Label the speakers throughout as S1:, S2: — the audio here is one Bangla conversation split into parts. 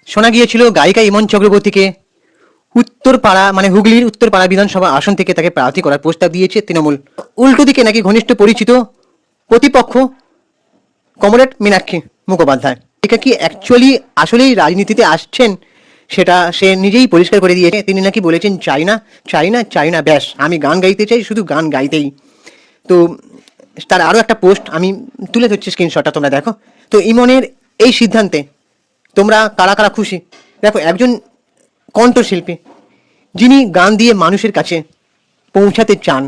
S1: শোনা গিয়েছিল গায়িকা ইমন চক্রবর্তীকে উত্তরপাড়া মানে হুগলির উত্তরপাড়া বিধানসভা আসন থেকে তাকে প্রার্থী করার প্রস্তাব দিয়েছে তৃণমূল। উল্টো দিকে নাকি ঘনিষ্ঠ পরিচিত প্রতিপক্ষ কমরেড মীনাক্ষী মুখোপাধ্যায় এটা কি অ্যাকচুয়ালি আসলেই রাজনীতিতে আসছেন সেটা সে নিজেই পরিষ্কার করে দিয়েছে। তিনি নাকি বলেছেন চাই না চাই না চাই না, ব্যাস আমি গান গাইতে চাই, শুধু গান গাইতেই। তো তার আরও একটা পোস্ট আমি তুলে ধরছি, স্ক্রিনশটটা তোমরা দেখো। তো ইমনের এই সিদ্ধান্তে তোমরা কারা কারা খুশি? দেখো, একজন কণ্ঠশিল্পী যিনি গান দিয়ে মানুষের কাছে পৌঁছাতে চান,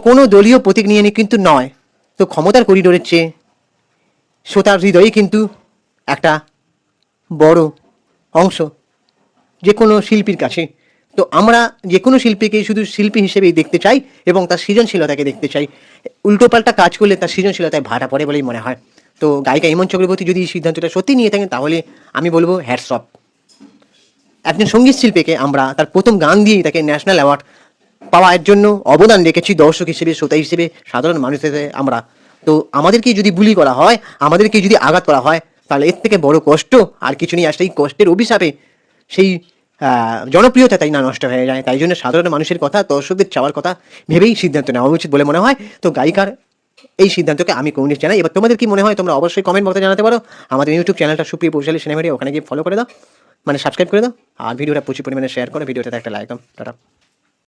S1: কোনো দলীয় প্রতীক নিয়ে কিন্তু নয়, তো ক্ষমতার করিডোরের চেয়ে শ্রোতার হৃদয়ে কিন্তু একটা বড় অংশ যে কোনো শিল্পীর কাছে। তো আমরা যে কোনো শিল্পীকে শুধু শিল্পী হিসেবেই দেখতে চাই এবং তার সৃজনশীলতাকে দেখতে চাই। উল্টোপাল্টা কাজ করলে তার সৃজনশীলতায় ভাটা পড়ে বলেই মনে হয়। তো গায়িকা ইমন চক্রবর্তী যদি এই সিদ্ধান্তটা সত্যি নিয়ে থাকেন তাহলে আমি বলবো হ্যাটস অফ। একজন সঙ্গীত শিল্পীকে আমরা তার প্রথম গান দিয়েই তাকে ন্যাশনাল অ্যাওয়ার্ড পাওয়ার জন্য অবদান রেখেছি, দর্শক হিসেবে, শ্রোতা হিসেবে, সাধারণ মানুষ হিসেবে আমরা। তো আমাদেরকে যদি বুলি করা হয়, আমাদেরকে যদি আঘাত করা হয়, তাহলে এর থেকে বড় কষ্ট আর কিছু নেই। আর সেই কষ্টের অভিশাপে সেই জনপ্রিয়তা তাই না নষ্ট হয়ে যায়। তাই জন্য সাধারণ মানুষের কথা, দর্শকদের চাওয়ার কথা ভেবেই সিদ্ধান্ত নেওয়া উচিত বলে মনে হয়। তো গায়িকার এই সিদ্ধান্তকে আমি কমিউনিস জানাই। এবার তোমাদের কি মনে হয় তোমরা অবশ্যই কমেন্ট বক্সে জানাতে পারো। আমাদের ইউটিউব চ্যানেলটা সুপ্রিয় পৌশালী সিনেমা, ওখানে গিয়ে ফলো করে দাও, মানে সাবস্ক্রাইব করে দাও, আর ভিডিওটা প্রচুর পরিমাণে শেয়ার করো, ভিডিওটাতে একটা লাইক দাও। টাটা।